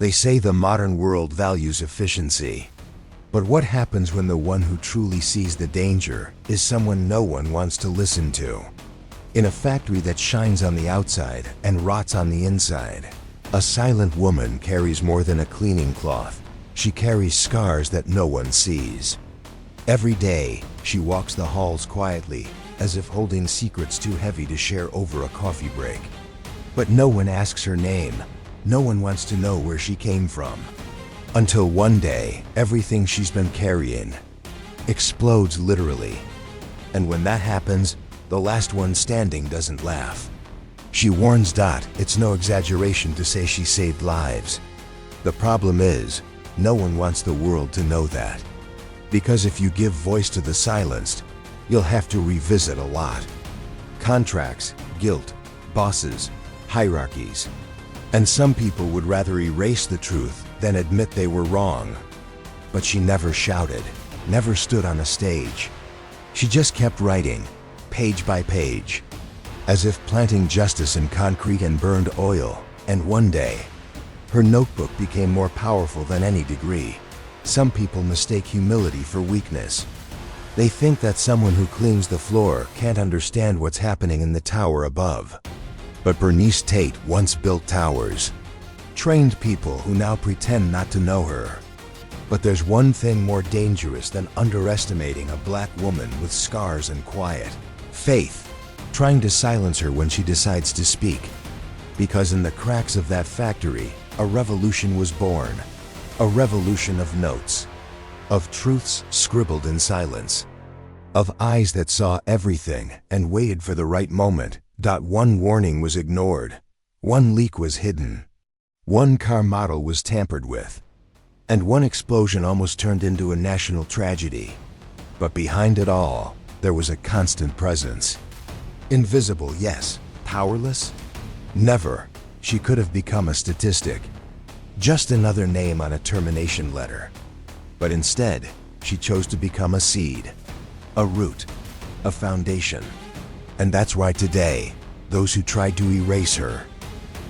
They say the modern world values efficiency. But what happens when the one who truly sees the danger is someone no one wants to listen to? In a factory that shines on the outside and rots on the inside, a silent woman carries more than a cleaning cloth. She carries scars that no one sees. Every day, she walks the halls quietly, as if holding secrets too heavy to share over a coffee break. But no one asks her name. No one wants to know where she came from. Until one day, everything she's been carrying explodes literally. And when that happens, the last one standing doesn't laugh. She warns Dot it's no exaggeration to say she saved lives. The problem is, no one wants the world to know that. Because if you give voice to the silenced, you'll have to revisit a lot. Contracts, guilt, bosses, hierarchies. And some people would rather erase the truth than admit they were wrong. But she never shouted, never stood on a stage. She just kept writing, page by page, as if planting justice in concrete and burned oil. And one day, her notebook became more powerful than any degree. Some people mistake humility for weakness. They think that someone who cleans the floor can't understand what's happening in the tower above. But Bernice Tate once built towers, trained people who now pretend not to know her. But there's one thing more dangerous than underestimating a black woman with scars and quiet: faith, trying to silence her when she decides to speak. Because in the cracks of that factory, a revolution was born. A revolution of notes, of truths scribbled in silence, of eyes that saw everything and waited for the right moment. One warning was ignored, one leak was hidden, one car model was tampered with, and one explosion almost turned into a national tragedy. But behind it all, there was a constant presence. Invisible, yes. Powerless? Never. She could have become a statistic, just another name on a termination letter. But instead, she chose to become a seed, a root, a foundation. And that's why today, those who tried to erase her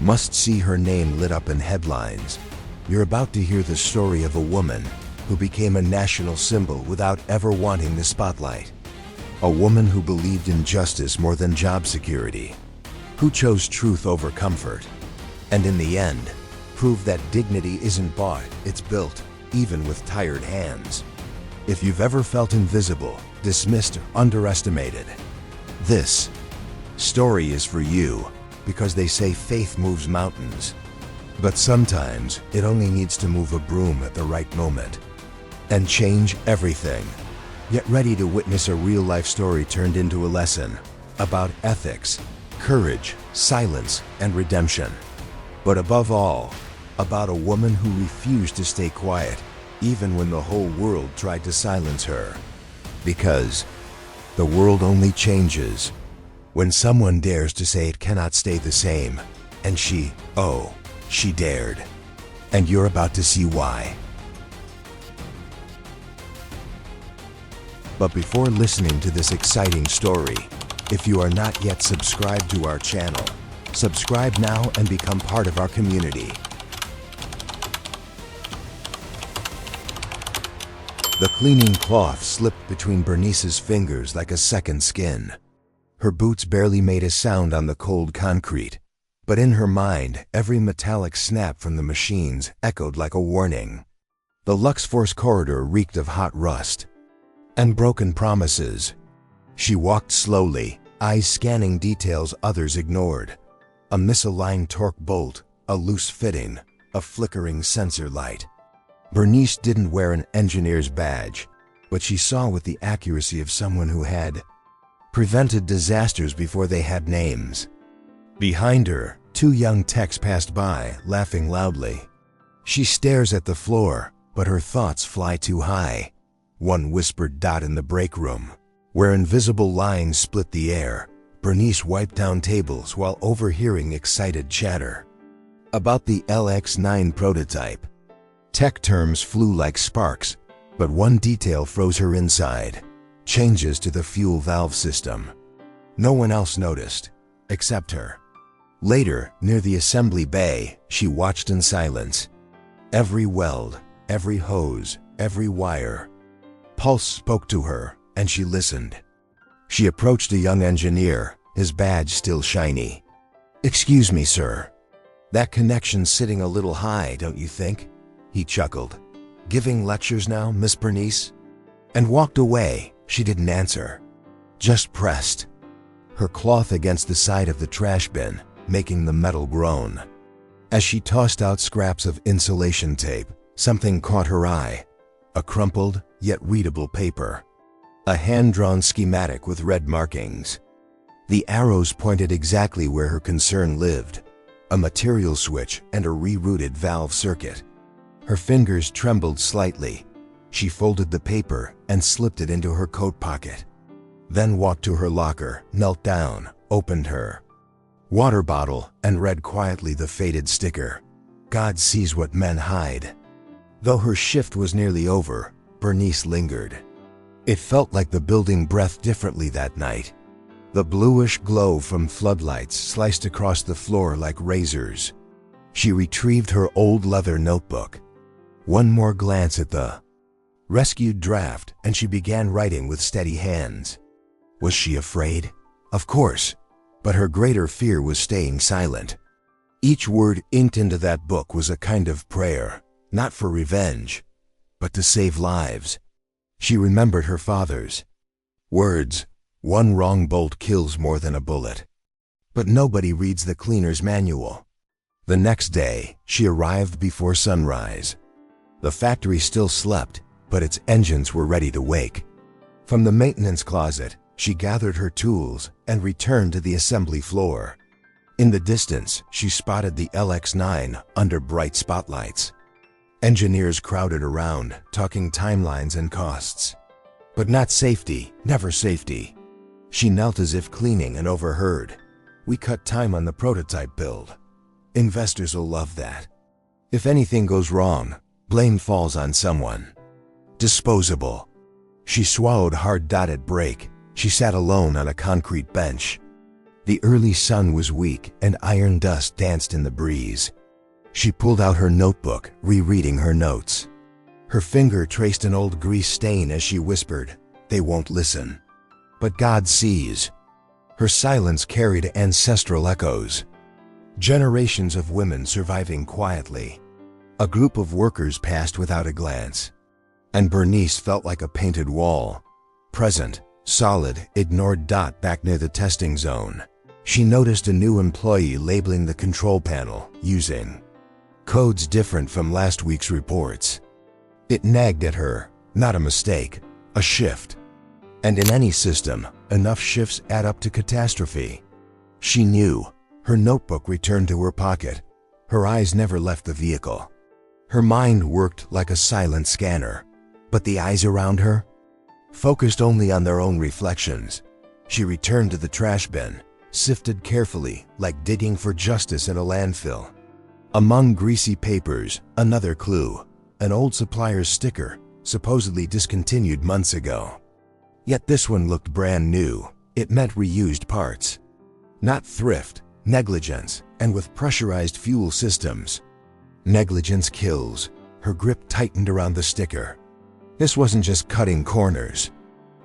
must see her name lit up in headlines. You're about to hear the story of a woman who became a national symbol without ever wanting the spotlight. A woman who believed in justice more than job security, who chose truth over comfort, and in the end, proved that dignity isn't bought, it's built, even with tired hands. If you've ever felt invisible, dismissed, or underestimated, this story is for you, because they say faith moves mountains. But sometimes it only needs to move a broom at the right moment and change everything. Get ready to witness a real-life story turned into a lesson about ethics, courage, silence, and redemption. But above all, about a woman who refused to stay quiet, even when the whole world tried to silence her. Because the world only changes when someone dares to say it cannot stay the same. And she dared. And you're about to see why. But before listening to this exciting story, if you are not yet subscribed to our channel, subscribe now and become part of our community. The cleaning cloth slipped between Bernice's fingers like a second skin. Her boots barely made a sound on the cold concrete, but in her mind, every metallic snap from the machines echoed like a warning. The Luxforce corridor reeked of hot rust and broken promises. She walked slowly, eyes scanning details others ignored. A misaligned torque bolt, a loose fitting, a flickering sensor light. Bernice didn't wear an engineer's badge, but she saw with the accuracy of someone who had prevented disasters before they had names. Behind her, two young techs passed by, laughing loudly. She stares at the floor, but her thoughts fly too high. One whispered Dot in the break room, where invisible lines split the air. Bernice wiped down tables while overhearing excited chatter about the LX9 prototype. Tech terms flew like sparks, but one detail froze her inside: changes to the fuel valve system. No one else noticed, except her. Later, near the assembly bay, she watched in silence. Every weld, every hose, every wire. Pulse spoke to her, and she listened. She approached a young engineer, his badge still shiny. "Excuse me, sir. That connection's sitting a little high, don't you think?" He chuckled. "Giving lectures now, Miss Bernice?" And walked away. She didn't answer. Just pressed her cloth against the side of the trash bin, making the metal groan. As she tossed out scraps of insulation tape, something caught her eye. A crumpled, yet readable paper. A hand-drawn schematic with red markings. The arrows pointed exactly where her concern lived. A material switch and a rerouted valve circuit. Her fingers trembled slightly. She folded the paper and slipped it into her coat pocket. Then walked to her locker, knelt down, opened her water bottle, and read quietly the faded sticker. "God sees what men hide." Though her shift was nearly over, Bernice lingered. It felt like the building breathed differently that night. The bluish glow from floodlights sliced across the floor like razors. She retrieved her old leather notebook. One more glance at the rescued draft, and she began writing with steady hands. Was she afraid? Of course. But her greater fear was staying silent. Each word inked into that book was a kind of prayer, not for revenge, but to save lives. She remembered her father's words, "One wrong bolt kills more than a bullet." But nobody reads the cleaner's manual. The next day, she arrived before sunrise. The factory still slept, but its engines were ready to wake. From the maintenance closet, she gathered her tools and returned to the assembly floor. In the distance, she spotted the LX-9 under bright spotlights. Engineers crowded around, talking timelines and costs. But not safety, never safety. She knelt as if cleaning and overheard. "We cut time on the prototype build. Investors will love that. If anything goes wrong, blame falls on someone. Disposable." She swallowed hard-dotted break. She sat alone on a concrete bench. The early sun was weak and iron dust danced in the breeze. She pulled out her notebook, rereading her notes. Her finger traced an old grease stain as she whispered, "They won't listen. But God sees." Her silence carried ancestral echoes. Generations of women surviving quietly. A group of workers passed without a glance. And Bernice felt like a painted wall. Present, solid, ignored dot back near the testing zone. She noticed a new employee labeling the control panel, using codes different from last week's reports. It nagged at her, not a mistake, a shift. And in any system, enough shifts add up to catastrophe. She knew. Her notebook returned to her pocket. Her eyes never left the vehicle. Her mind worked like a silent scanner. But the eyes around her? Focused only on their own reflections. She returned to the trash bin, sifted carefully, like digging for justice in a landfill. Among greasy papers, another clue. An old supplier's sticker, supposedly discontinued months ago. Yet this one looked brand new. It meant reused parts. Not thrift, negligence, and with pressurized fuel systems. Negligence kills. Her grip tightened around the sticker. This wasn't just cutting corners.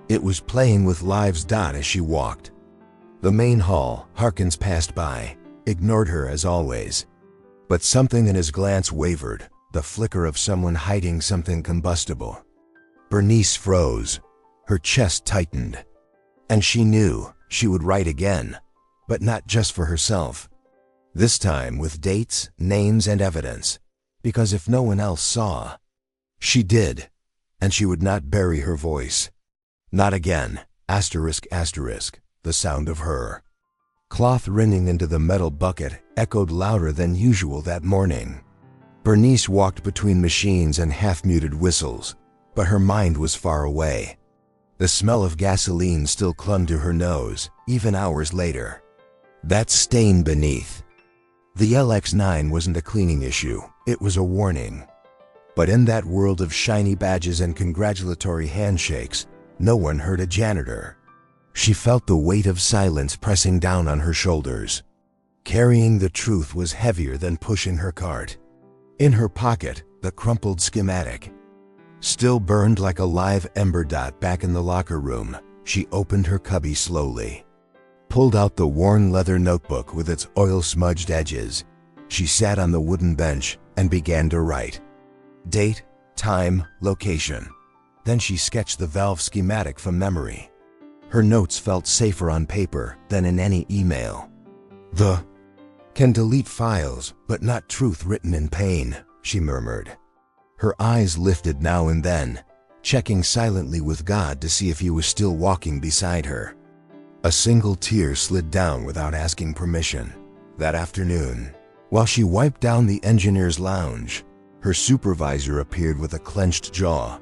It was playing with lives. As she walked. The main hall, Harkins passed by, ignored her as always. But something in his glance wavered, the flicker of someone hiding something combustible. Bernice froze. Her chest tightened. And she knew she would write again, but not just for herself. This time with dates, names, and evidence. Because if no one else saw, she did. And she would not bury her voice. Not again. Asterisk, asterisk. The sound of her cloth rinning into the metal bucket echoed louder than usual that morning. Bernice walked between machines and half-muted whistles, but her mind was far away. The smell of gasoline still clung to her nose, even hours later. That stain beneath. The LX-9 wasn't a cleaning issue, it was a warning. But in that world of shiny badges and congratulatory handshakes, no one heard a janitor. She felt the weight of silence pressing down on her shoulders. Carrying the truth was heavier than pushing her cart. In her pocket, the the crumpled schematic. Still burned like a live ember dot back in the locker room, she opened her cubby slowly. Pulled out the worn leather notebook with its oil-smudged edges. She sat on the wooden bench and began to write. Date, time, location. Then she sketched the valve schematic from memory. Her notes felt safer on paper than in any email. The can delete files, but not truth written in pain, she murmured. Her eyes lifted now and then, checking silently with God to see if he was still walking beside her. A single tear slid down without asking permission. That afternoon, while she wiped down the engineer's lounge, her supervisor appeared with a clenched jaw.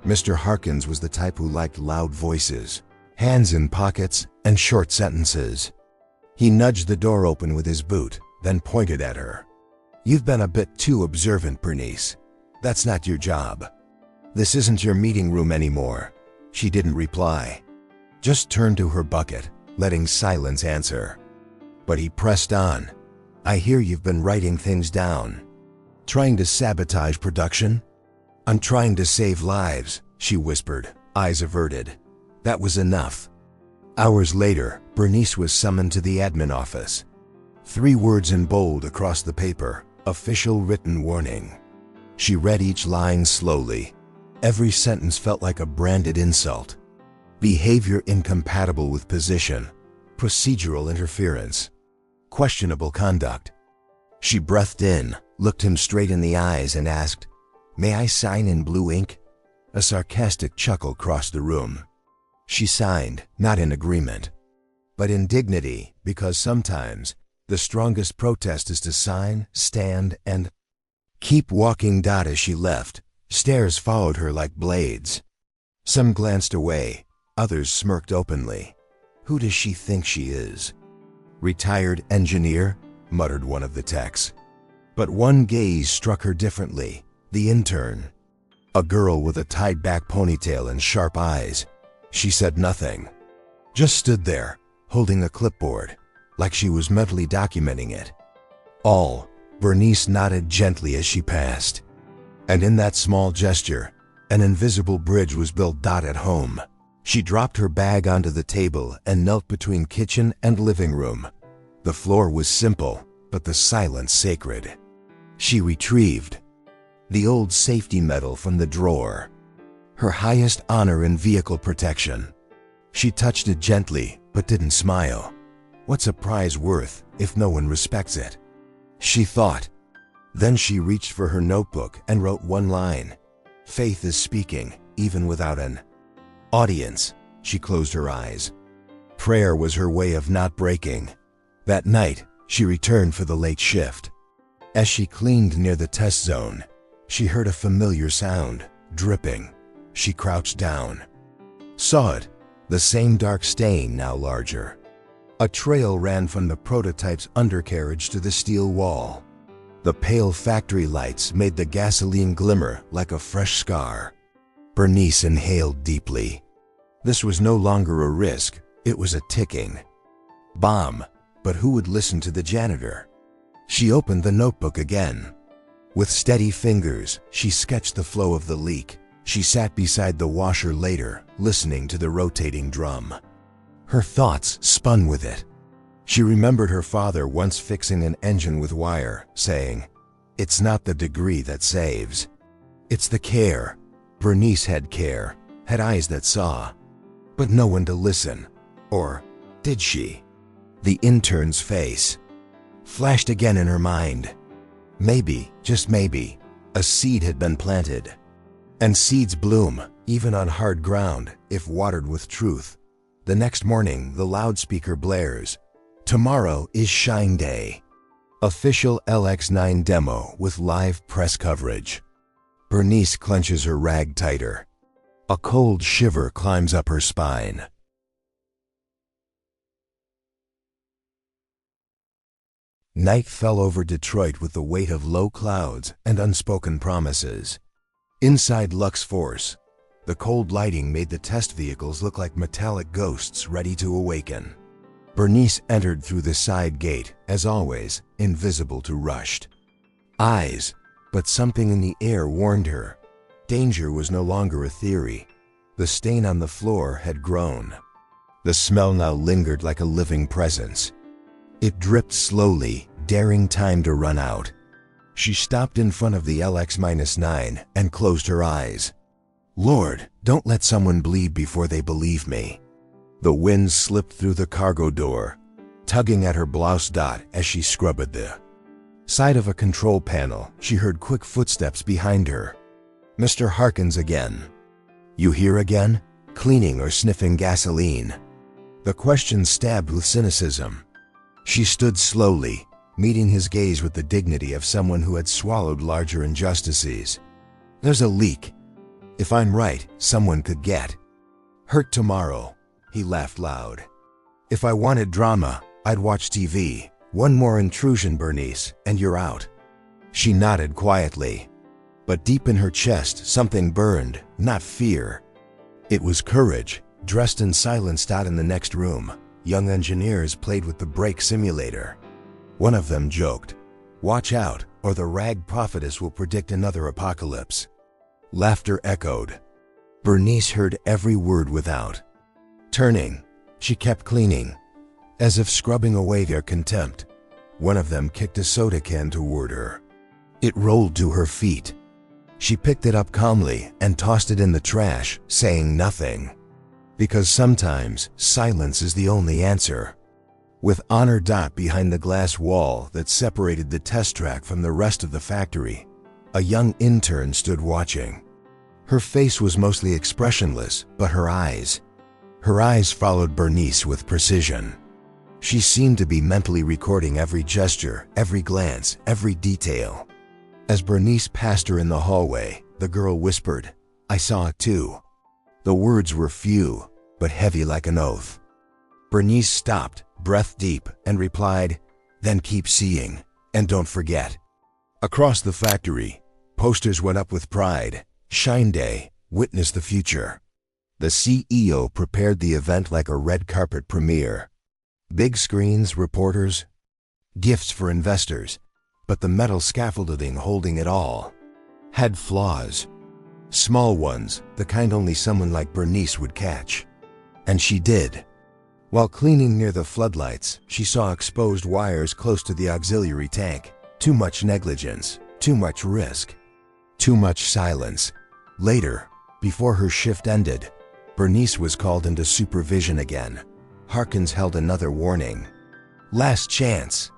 Mr. Harkins was the type who liked loud voices, hands in pockets, and short sentences. He nudged the door open with his boot, then pointed at her. You've been a bit too observant, Bernice. That's not your job. This isn't your meeting room anymore. She didn't reply. Just turned to her bucket, letting silence answer. But he pressed on. I hear you've been writing things down. Trying to sabotage production? I'm trying to save lives, she whispered, eyes averted. That was enough. Hours later, Bernice was summoned to the admin office. 3 words in bold across the paper, official written warning. She read each line slowly. Every sentence felt like a branded insult. Behavior incompatible with position, procedural interference, questionable conduct. She breathed in, looked him straight in the eyes and asked, May I sign in blue ink? A sarcastic chuckle crossed the room. She signed, not in agreement, but in dignity, because sometimes the strongest protest is to sign, stand, and keep walking. As she left, stares followed her like blades. Some glanced away, others smirked openly. Who does she think she is? Retired engineer, muttered one of the techs. But one gaze struck her differently, the intern. A girl with a tied-back ponytail and sharp eyes. She said nothing, just stood there, holding a clipboard, like she was mentally documenting it. Bernice nodded gently as she passed. And in that small gesture, an invisible bridge was built. At home, she dropped her bag onto the table and knelt between kitchen and living room. The floor was simple, but the silence sacred. She retrieved the old safety medal from the drawer, her highest honor in vehicle protection. She touched it gently, but didn't smile. What's a prize worth if no one respects it? She thought. Then she reached for her notebook and wrote one line. Faith is speaking, even without an audience. She closed her eyes. Prayer was her way of not breaking. That night, she returned for the late shift. As she cleaned near the test zone, she heard a familiar sound, dripping. She crouched down. Saw it, the same dark stain, now larger. A trail ran from the prototype's undercarriage to the steel wall. The pale factory lights made the gasoline glimmer like a fresh scar. Bernice inhaled deeply. This was no longer a risk, it was a ticking bomb. But who would listen to the janitor? She opened the notebook again. With steady fingers, she sketched the flow of the leak. She sat beside the washer later, listening to the rotating drum. Her thoughts spun with it. She remembered her father once fixing an engine with wire, saying, "It's not the degree that saves. It's the care." Bernice had care, had eyes that saw, but no one to listen. Or did she? The intern's face flashed again in her mind. Maybe, just maybe, a seed had been planted. And seeds bloom, even on hard ground, if watered with truth. The next morning, the loudspeaker blares. Tomorrow is Shine Day. Official LX9 demo with live press coverage. Bernice clenches her rag tighter. A cold shiver climbs up her spine. Night fell over Detroit with the weight of low clouds and unspoken promises. Inside Lux Force, the cold lighting made the test vehicles look like metallic ghosts ready to awaken. Bernice entered through the side gate, as always, invisible to rushed eyes. But something in the air warned her. Danger was no longer a theory. The stain on the floor had grown. The smell now lingered like a living presence. It dripped slowly, daring time to run out. She stopped in front of the LX-9 and closed her eyes. Lord, don't let someone bleed before they believe me. The wind slipped through the cargo door, tugging at her blouse dot as she scrubbed the side of a control panel. She heard quick footsteps behind her. Mr. Harkins again. You here again? Cleaning or sniffing gasoline? The question stabbed with cynicism. She stood slowly, meeting his gaze with the dignity of someone who had swallowed larger injustices. There's a leak. If I'm right, someone could get hurt tomorrow. He laughed loud. If I wanted drama, I'd watch TV. One more intrusion, Bernice, and you're out. She nodded quietly. But deep in her chest, something burned, not fear. It was courage, dressed in silence. Out in the next room, young engineers played with the brake simulator. One of them joked, "Watch out, or the rag prophetess will predict another apocalypse." Laughter echoed. Bernice heard every word without turning. She kept cleaning, as if scrubbing away their contempt. One of them kicked a soda can toward her. It rolled to her feet. She picked it up calmly and tossed it in the trash, saying nothing. Because sometimes silence is the only answer. With honor dot behind the glass wall that separated the test track from the rest of the factory, a young intern stood watching. Her face was mostly expressionless, but her eyes followed Bernice with precision. She seemed to be mentally recording every gesture, every glance, every detail. As Bernice passed her in the hallway, the girl whispered, "I saw it too." The words were few, but heavy like an oath. Bernice stopped, breath deep, and replied, "Then keep seeing, and don't forget." Across the factory, posters went up with pride. Shine Day, witness the future. The CEO prepared the event like a red carpet premiere. Big screens, reporters, gifts for investors. But the metal scaffolding holding it all had flaws. Small ones, the kind only someone like Bernice would catch. And she did. While cleaning near the floodlights, she saw exposed wires close to the auxiliary tank. Too much negligence, too much risk, too much silence. Later, before her shift ended, Bernice was called into supervision again. Harkins held another warning. Last chance.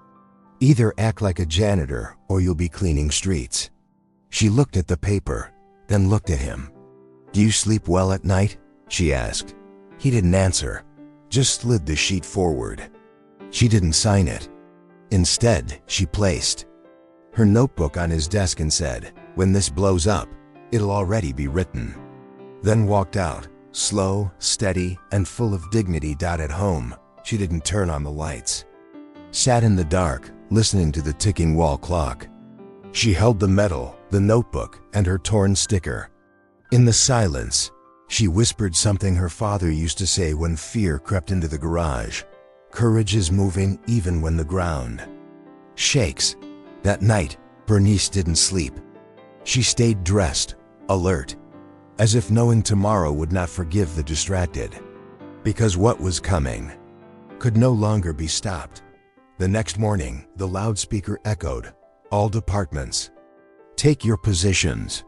Either act like a janitor or you'll be cleaning streets. She looked at the paper, then looked at him. Do you sleep well at night? She asked. He didn't answer, just slid the sheet forward. She didn't sign it. Instead, she placed her notebook on his desk and said, "When this blows up, it'll already be written." Then walked out, slow, steady, and full of dignity. At home, she didn't turn on the lights. Sat in the dark, listening to the ticking wall clock. She held the medal, the notebook, and her torn sticker. In the silence, she whispered something her father used to say when fear crept into the garage. Courage is moving even when the ground shakes. That night, Bernice didn't sleep. She stayed dressed, alert, as if knowing tomorrow would not forgive the distracted. Because what was coming could no longer be stopped. The next morning, the loudspeaker echoed, "All departments, take your positions.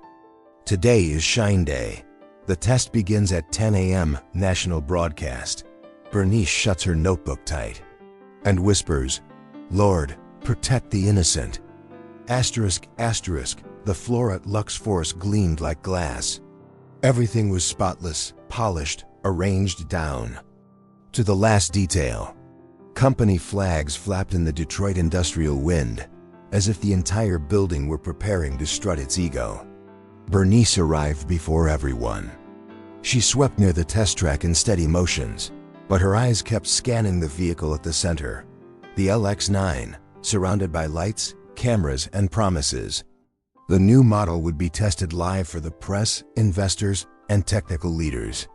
Today is Shine Day. The test begins at 10 a.m. National broadcast." Bernice shuts her notebook tight and whispers, "Lord, protect the innocent." Asterisk, asterisk, the floor at Lux Force gleamed like glass. Everything was spotless, polished, arranged down to the last detail. Company flags flapped in the Detroit industrial wind, as if the entire building were preparing to strut its ego. Bernice arrived before everyone. She swept near the test track in steady motions, but her eyes kept scanning the vehicle at the center, the LX-9, surrounded by lights, cameras, and promises. The new model would be tested live for the press, investors, and technical leaders.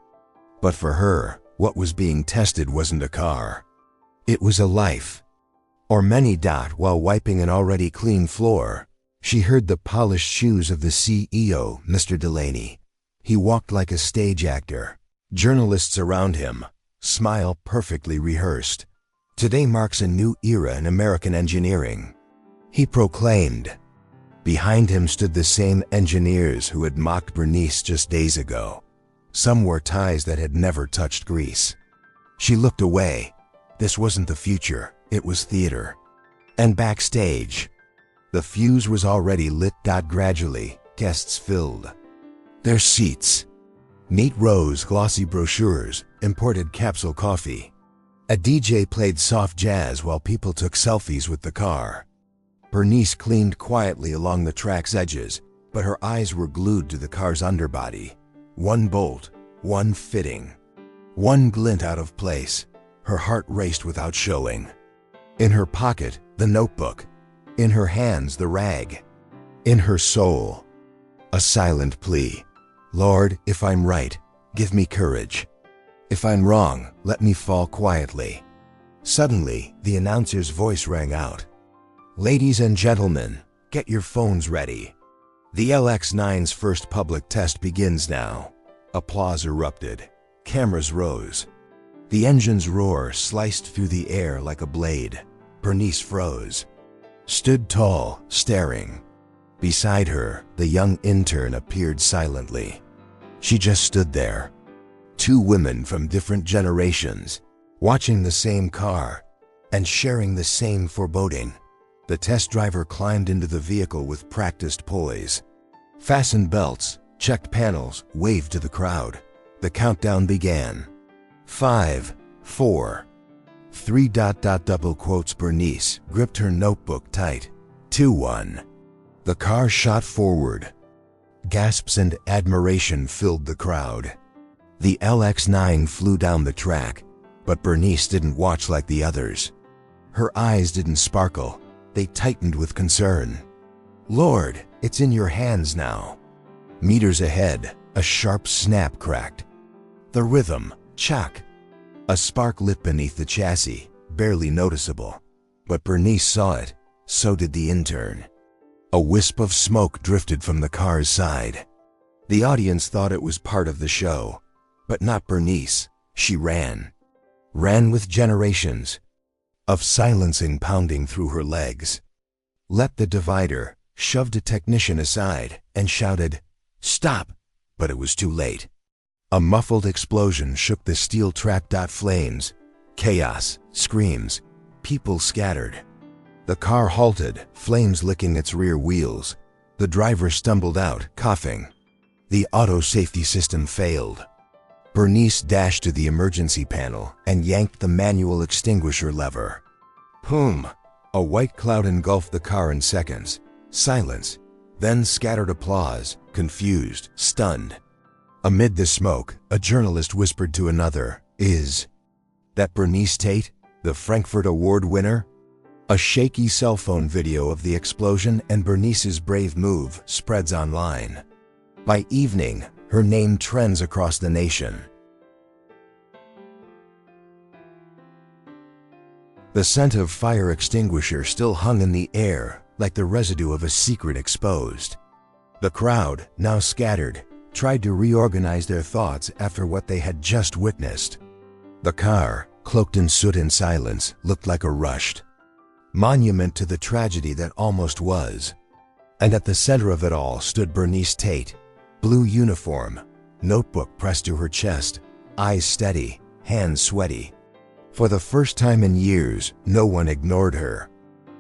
But for her, what was being tested wasn't a car. It was a life. Or many. While wiping an already clean floor, She heard the polished shoes of the CEO, Mr. Delaney. He walked like a stage actor. Journalists around him, smile perfectly rehearsed. Today marks a new era in American engineering, he proclaimed. Behind him stood the same engineers who had mocked Bernice just days ago. Some wore ties that had never touched grease. She looked away. This wasn't the future, it was theater. And backstage, the fuse was already lit. Gradually, guests filled their seats. Neat rows, glossy brochures, imported capsule coffee. A DJ played soft jazz while people took selfies with the car. Bernice cleaned quietly along the track's edges, but her eyes were glued to the car's underbody. One bolt, one fitting, one glint out of place. Her heart raced without showing. In her pocket, the notebook. In her hands, the rag. In her soul, a silent plea. Lord, if I'm right, give me courage. If I'm wrong, let me fall quietly. Suddenly, the announcer's voice rang out. Ladies and gentlemen, get your phones ready. The LX9's first public test begins now. Applause erupted. Cameras rose. The engine's roar sliced through the air like a blade. Bernice froze. Stood tall, staring. Beside her, the young intern appeared silently. She just stood there. Two women from different generations, watching the same car and sharing the same foreboding. The test driver climbed into the vehicle with practiced poise. Fastened belts, checked panels, waved to the crowd. The countdown began. 5, 4, 3. Double quotes. Bernice gripped her notebook tight. 2, 1. The car shot forward. Gasps and admiration filled the crowd. The LX9 flew down the track, but Bernice didn't watch like the others. Her eyes didn't sparkle, they tightened with concern. Lord, it's in your hands now. Meters ahead, a sharp snap cracked. The rhythm, chock. A spark lit beneath the chassis, barely noticeable. But Bernice saw it, so did the intern. A wisp of smoke drifted from the car's side. The audience thought it was part of the show, but not Bernice. She ran. Ran with generations of silencing pounding through her legs. Leapt the divider, shoved a technician aside, and shouted, "Stop!" But it was too late. A muffled explosion shook the steel track. Flames, chaos, screams, people scattered. The car halted, flames licking its rear wheels. The driver stumbled out, coughing. The auto safety system failed. Bernice dashed to the emergency panel and yanked the manual extinguisher lever. Boom! A white cloud engulfed the car in seconds. Silence, then scattered applause, confused, stunned. Amid the smoke, a journalist whispered to another, "Is that Bernice Tate, the Frankfurt Award winner?" A shaky cell phone video of the explosion and Bernice's brave move spreads online. By evening, her name trends across the nation. The scent of fire extinguisher still hung in the air, like the residue of a secret exposed. The crowd, now scattered, tried to reorganize their thoughts after what they had just witnessed. The car, cloaked in soot and silence, looked like a rushed monument to the tragedy that almost was. And at the center of it all stood Bernice Tate, blue uniform, notebook pressed to her chest, eyes steady, hands sweaty. For the first time in years, no one ignored her.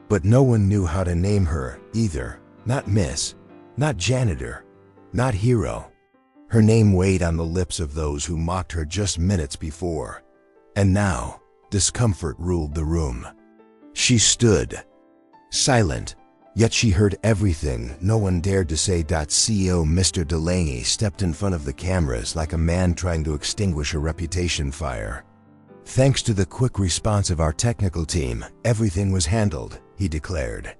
But no one knew how to name her either. Not Miss, not Janitor, not Hero. Her name weighed on the lips of those who mocked her just minutes before. And now, discomfort ruled the room. She stood, silent, yet she heard everything no one dared to say. CEO Mr. Delaney stepped in front of the cameras like a man trying to extinguish a reputation fire. "Thanks to the quick response of our technical team, everything was handled," he declared.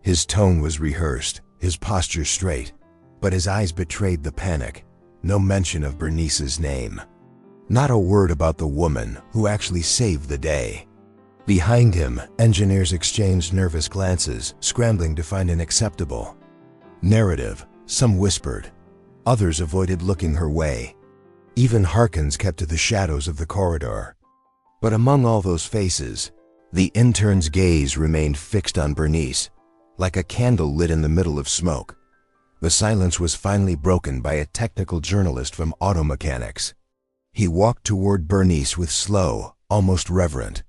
His tone was rehearsed, his posture straight, but his eyes betrayed the panic. No mention of Bernice's name. Not a word about the woman who actually saved the day. Behind him, engineers exchanged nervous glances, scrambling to find an acceptable narrative. Some whispered. Others avoided looking her way. Even Harkins kept to the shadows of the corridor. But among all those faces, the intern's gaze remained fixed on Bernice, like a candle lit in the middle of smoke. The silence was finally broken by a technical journalist from auto mechanics. He walked toward Bernice with slow, almost reverent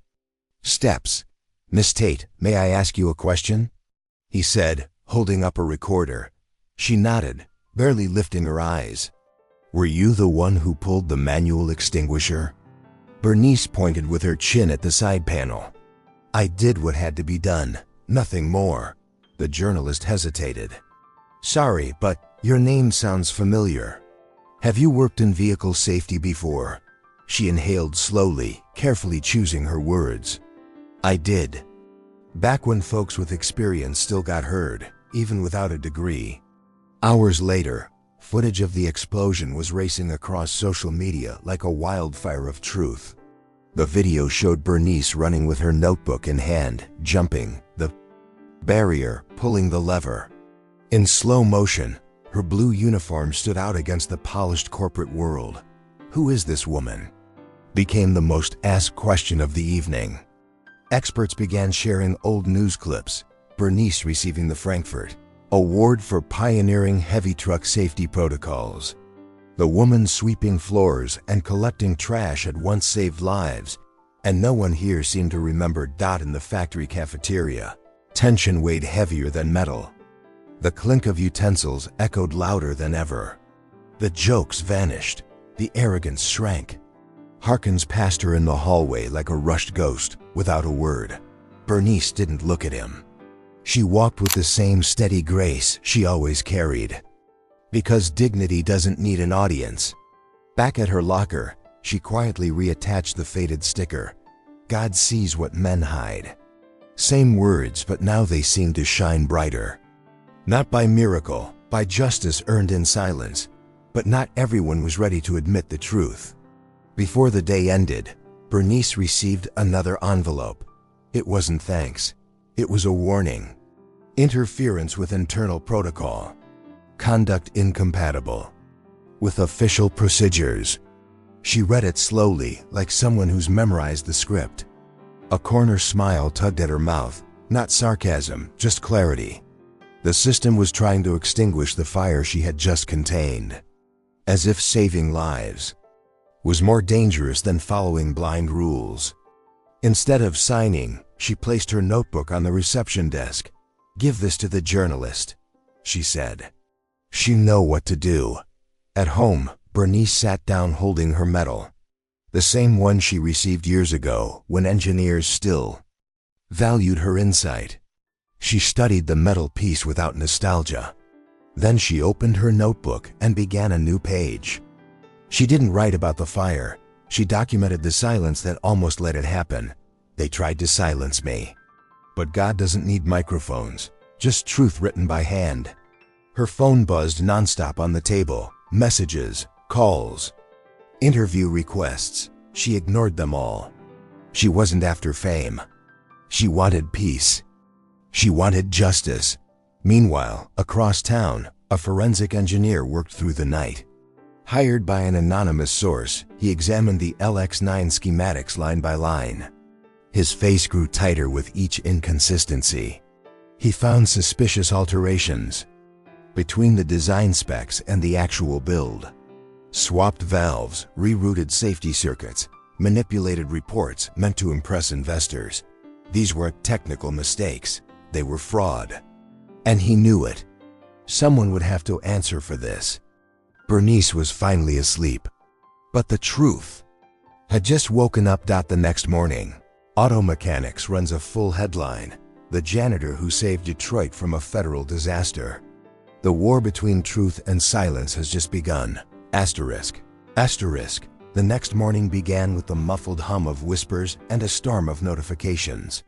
steps. "Miss Tate, may I ask you a question?" he said, holding up a recorder. She nodded, barely lifting her eyes. "Were you the one who pulled the manual extinguisher?" Bernice pointed with her chin at the side panel. "I did what had to be done, nothing more." The journalist hesitated. "Sorry, but your name sounds familiar. Have you worked in vehicle safety before?" She inhaled slowly, carefully choosing her words. "I did. Back when folks with experience still got heard, even without a degree." Hours later, footage of the explosion was racing across social media like a wildfire of truth. The video showed Bernice running with her notebook in hand, jumping the barrier, pulling the lever. In slow motion, her blue uniform stood out against the polished corporate world. "Who is this woman?" became the most asked question of the evening. Experts began sharing old news clips. Bernice receiving the Frankfurt Award for pioneering heavy truck safety protocols. The woman sweeping floors and collecting trash had once saved lives, and no one here seemed to remember Dot in the factory cafeteria. Tension weighed heavier than metal. The clink of utensils echoed louder than ever. The jokes vanished. The arrogance shrank. Harkins passed her in the hallway like a rushed ghost, without a word. Bernice didn't look at him. She walked with the same steady grace she always carried. Because dignity doesn't need an audience. Back at her locker, she quietly reattached the faded sticker. "God sees what men hide." Same words, but now they seemed to shine brighter. Not by miracle, by justice earned in silence. But not everyone was ready to admit the truth. Before the day ended, Bernice received another envelope. It wasn't thanks. It was a warning. Interference with internal protocol. Conduct incompatible with official procedures. She read it slowly, like someone who's memorized the script. A corner smile tugged at her mouth, not sarcasm, just clarity. The system was trying to extinguish the fire she had just contained. As if saving lives was more dangerous than following blind rules. Instead of signing, she placed her notebook on the reception desk. "Give this to the journalist," she said. She knew what to do. At home, Bernice sat down holding her medal. The same one she received years ago when engineers still valued her insight. She studied the metal piece without nostalgia. Then she opened her notebook and began a new page. She didn't write about the fire. She documented the silence that almost let it happen. "They tried to silence me. But God doesn't need microphones, just truth written by hand." Her phone buzzed nonstop on the table. Messages, calls, interview requests. She ignored them all. She wasn't after fame. She wanted peace. She wanted justice. Meanwhile, across town, a forensic engineer worked through the night. Hired by an anonymous source, he examined the LX9 schematics line by line. His face grew tighter with each inconsistency. He found suspicious alterations between the design specs and the actual build. Swapped valves, rerouted safety circuits, manipulated reports meant to impress investors. These weren't technical mistakes. They were fraud. And he knew it. Someone would have to answer for this. Bernice was finally asleep. But the truth had just woken up. The next morning, Auto Mechanics runs a full headline: "The janitor who saved Detroit from a federal disaster." The war between truth and silence has just begun. Asterisk. Asterisk. The next morning began with the muffled hum of whispers and a storm of notifications.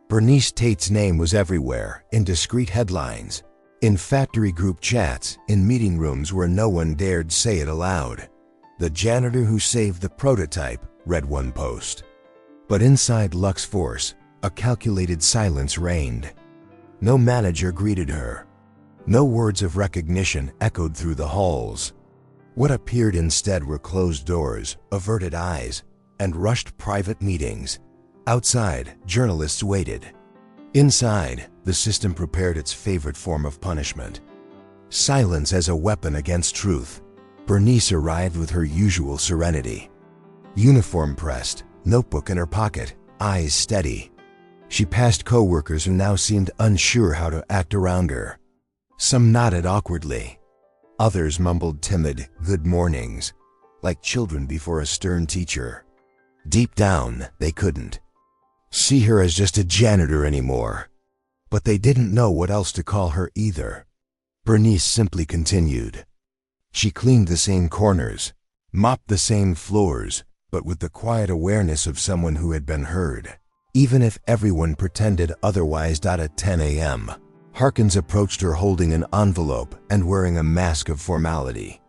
Bernice Tate's name was everywhere, in discreet headlines, in factory group chats, in meeting rooms where no one dared say it aloud. "The janitor who saved the prototype," read one post. But inside Lux Force, a calculated silence reigned. No manager greeted her. No words of recognition echoed through the halls. What appeared instead were closed doors, averted eyes, and rushed private meetings. Outside, journalists waited. Inside, the system prepared its favorite form of punishment. Silence as a weapon against truth. Bernice arrived with her usual serenity. Uniform pressed, notebook in her pocket, eyes steady. She passed co-workers who now seemed unsure how to act around her. Some nodded awkwardly. Others mumbled timid good mornings, like children before a stern teacher. Deep down, they couldn't see her as just a janitor anymore. But they didn't know what else to call her either. Bernice simply continued. She cleaned the same corners, mopped the same floors, but with the quiet awareness of someone who had been heard, even if everyone pretended otherwise. At 10 a.m., Harkins approached her holding an envelope and wearing a mask of formality.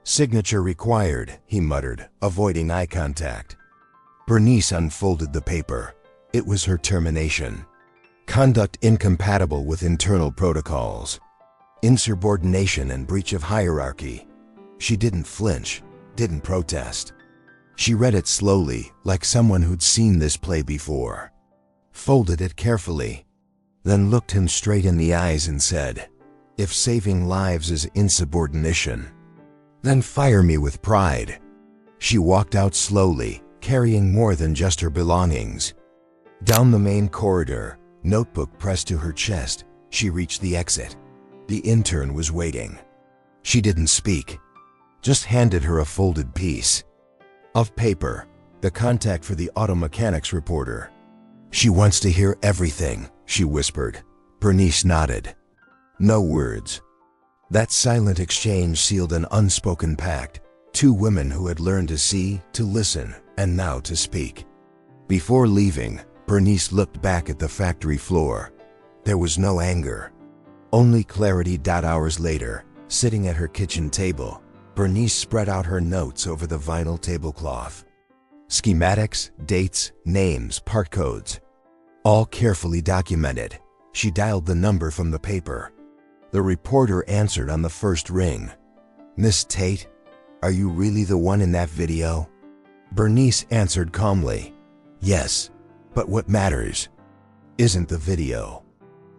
"Signature required," he muttered, avoiding eye contact. Bernice unfolded the paper. It was her termination. Conduct incompatible with internal protocols. Insubordination and breach of hierarchy. She didn't flinch, didn't protest. She read it slowly, like someone who'd seen this play before. Folded it carefully, then looked him straight in the eyes and said, "If saving lives is insubordination, then fire me with pride." She walked out slowly, carrying more than just her belongings. Down the main corridor, notebook pressed to her chest, she reached the exit. The intern was waiting. She didn't speak, just handed her a folded piece of paper, the contact for the auto mechanics reporter. "She wants to hear everything," she whispered. Bernice nodded. No words. That silent exchange sealed an unspoken pact. Two women who had learned to see, to listen, and now to speak. Before leaving, Bernice looked back at the factory floor. There was no anger, only clarity. Hours later, sitting at her kitchen table, Bernice spread out her notes over the vinyl tablecloth. Schematics, dates, names, part codes, all carefully documented. She dialed the number from the paper. The reporter answered on the first ring. "Miss Tate, are you really the one in that video?" Bernice answered calmly, "Yes, but what matters isn't the video.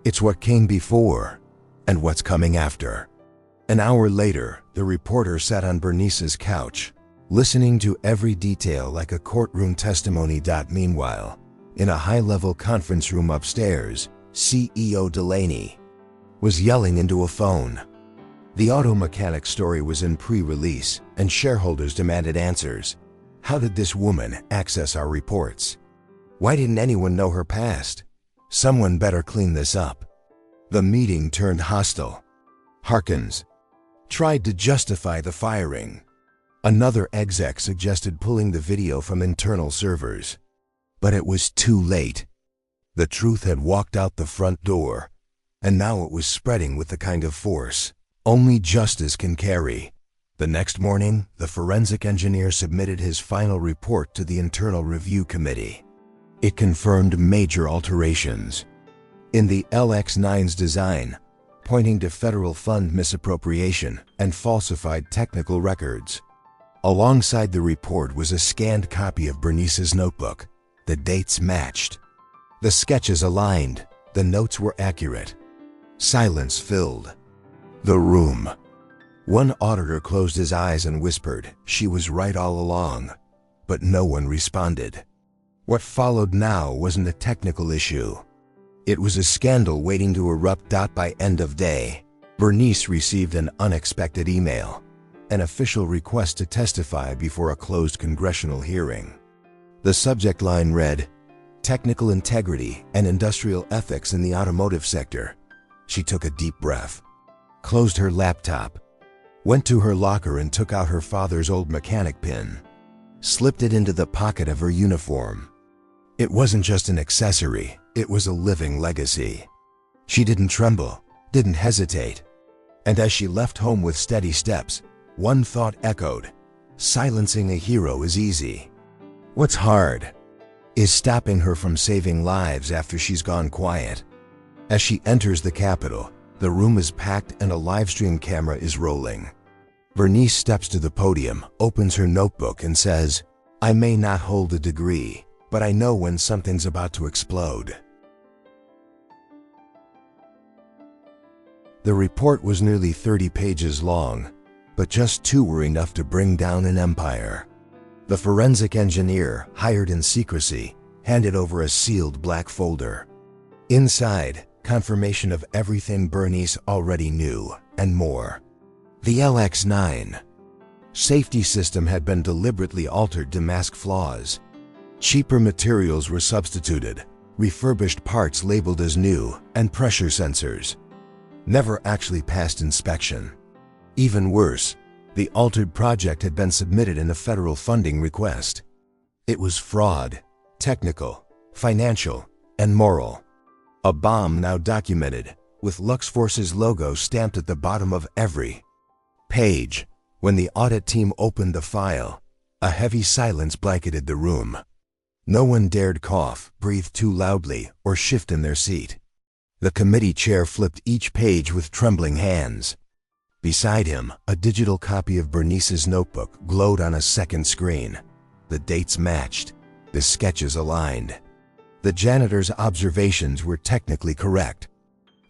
It's what came before and what's coming after." An hour later, the reporter sat on Bernice's couch, listening to every detail like a courtroom testimony. Meanwhile, in a high-level conference room upstairs, CEO Delaney was yelling into a phone. The auto mechanic story was in pre-release, and shareholders demanded answers. How did this woman access our reports? Why didn't anyone know her past? Someone better clean this up. The meeting turned hostile. Harkins tried to justify the firing. Another exec suggested pulling the video from internal servers. But it was too late. The truth had walked out the front door, and now it was spreading with the kind of force only justice can carry. The next morning, the forensic engineer submitted his final report to the Internal Review Committee. It confirmed major alterations in the LX-9's design, pointing to federal fund misappropriation and falsified technical records. Alongside the report was a scanned copy of Bernice's notebook. The dates matched. The sketches aligned. The notes were accurate. Silence filled the room. One auditor closed his eyes and whispered, "She was right all along." But no one responded. What followed now wasn't a technical issue. It was a scandal waiting to erupt. By end of day, Bernice received an unexpected email, an official request to testify before a closed congressional hearing. The subject line read, "Technical integrity and industrial ethics in the automotive sector." She took a deep breath, closed her laptop, went to her locker and took out her father's old mechanic pin, slipped it into the pocket of her uniform. It wasn't just an accessory, it was a living legacy. She didn't tremble, didn't hesitate. And as she left home with steady steps, one thought echoed, "Silencing a hero is easy. What's hard is stopping her from saving lives after she's gone quiet. As she enters the Capitol, the room is packed and a livestream camera is rolling. Bernice steps to the podium, opens her notebook and says, "I may not hold a degree, but I know when something's about to explode." The report was nearly 30 pages long, but just 2 were enough to bring down an empire. The forensic engineer, hired in secrecy, handed over a sealed black folder. Inside, confirmation of everything Bernice already knew, and more. The LX-9 safety system had been deliberately altered to mask flaws. Cheaper materials were substituted, refurbished parts labeled as new, and pressure sensors never actually passed inspection. Even worse, the altered project had been submitted in a federal funding request. It was fraud, technical, financial, and moral. A bomb now documented, with LuxForce's logo stamped at the bottom of every page. When the audit team opened the file, a heavy silence blanketed the room. No one dared cough, breathe too loudly, or shift in their seat. The committee chair flipped each page with trembling hands. Beside him, a digital copy of Bernice's notebook glowed on a second screen. The dates matched, the sketches aligned. The janitor's observations were technically correct.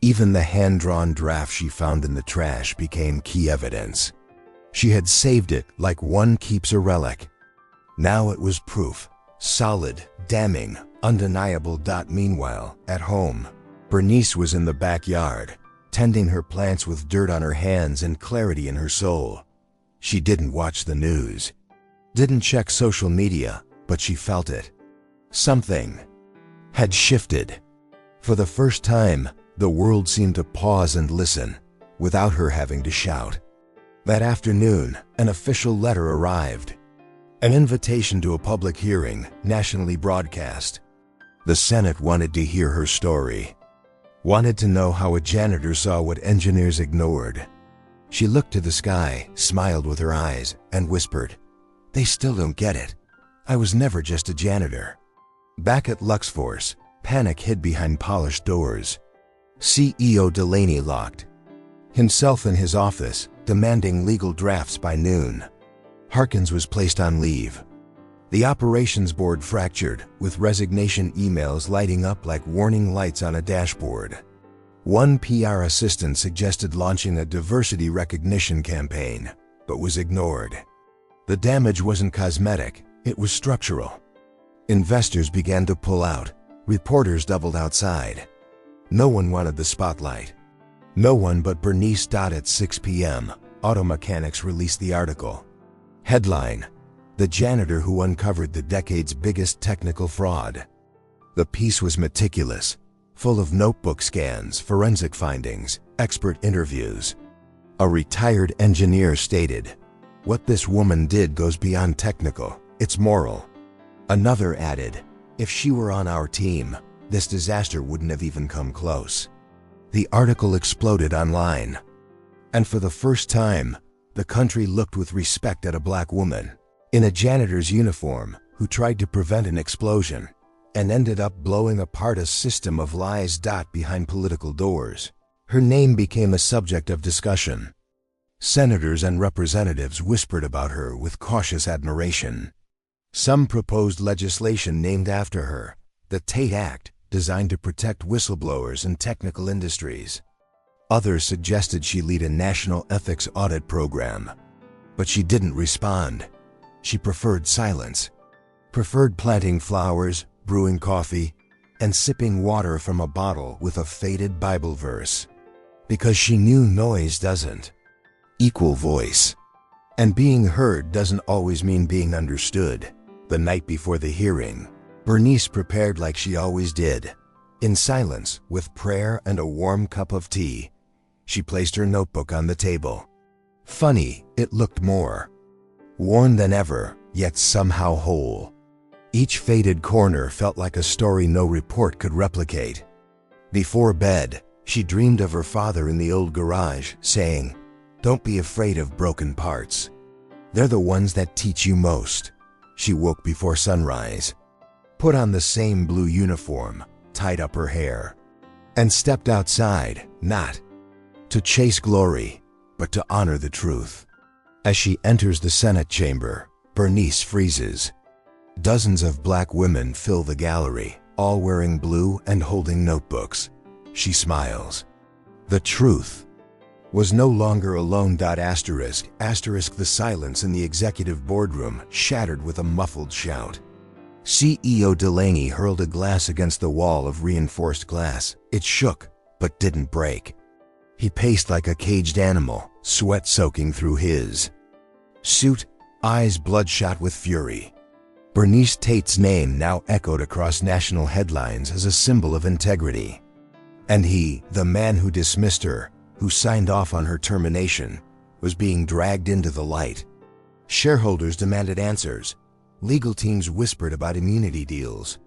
Even the hand-drawn draft she found in the trash became key evidence. She had saved it like one keeps a relic. Now it was proof. Solid, damning, undeniable. Meanwhile, at home, Bernice was in the backyard, tending her plants with dirt on her hands and clarity in her soul. She didn't watch the news, didn't check social media, but she felt it. Something had shifted. For the first time, the world seemed to pause and listen, without her having to shout. That afternoon, an official letter arrived. An invitation to a public hearing, nationally broadcast. The Senate wanted to hear her story. Wanted to know how a janitor saw what engineers ignored. She looked to the sky, smiled with her eyes, and whispered, "They still don't get it. I was never just a janitor." Back at LuxForce, panic hid behind polished doors. CEO Delaney locked himself in his office, demanding legal drafts by noon. Harkins was placed on leave. The operations board fractured, with resignation emails lighting up like warning lights on a dashboard. One PR assistant suggested launching a diversity recognition campaign, but was ignored. The damage wasn't cosmetic, it was structural. Investors began to pull out. Reporters doubled outside. No one wanted the spotlight. No one but Bernice. At 6 p.m., Auto Mechanics released the article. Headline: "The janitor who uncovered the decade's biggest technical fraud." The piece was meticulous, full of notebook scans, forensic findings, expert interviews. A retired engineer stated, "What this woman did goes beyond technical, it's moral." Another added, "If she were on our team, this disaster wouldn't have even come close." The article exploded online. And for the first time, the country looked with respect at a black woman in a janitor's uniform who tried to prevent an explosion and ended up blowing apart a system of lies. Behind political doors, her name became a subject of discussion. Senators and representatives whispered about her with cautious admiration. Some proposed legislation named after her, the Tate Act, designed to protect whistleblowers in technical industries. Others suggested she lead a national ethics audit program. But she didn't respond. She preferred silence. Preferred planting flowers, brewing coffee, and sipping water from a bottle with a faded Bible verse. Because she knew noise doesn't equal voice. And being heard doesn't always mean being understood. The night before the hearing, Bernice prepared like she always did. In silence, with prayer and a warm cup of tea, she placed her notebook on the table. Funny, it looked more worn than ever, yet somehow whole. Each faded corner felt like a story no report could replicate. Before bed, she dreamed of her father in the old garage, saying, "Don't be afraid of broken parts. They're the ones that teach you most." She woke before sunrise, put on the same blue uniform, tied up her hair, and stepped outside, not to chase glory, but to honor the truth. As she enters the Senate chamber, Bernice freezes. Dozens of black women fill the gallery, all wearing blue and holding notebooks. She smiles. The truth was no longer alone. Asterisk the silence in the executive boardroom shattered with a muffled shout. CEO Delaney hurled a glass against the wall of reinforced glass. It shook, but didn't break. He paced like a caged animal, sweat soaking through his suit, eyes bloodshot with fury. Bernice Tate's name now echoed across national headlines as a symbol of integrity. And he, the man who dismissed her, who signed off on her termination, was being dragged into the light. Shareholders demanded answers. Legal teams whispered about immunity deals.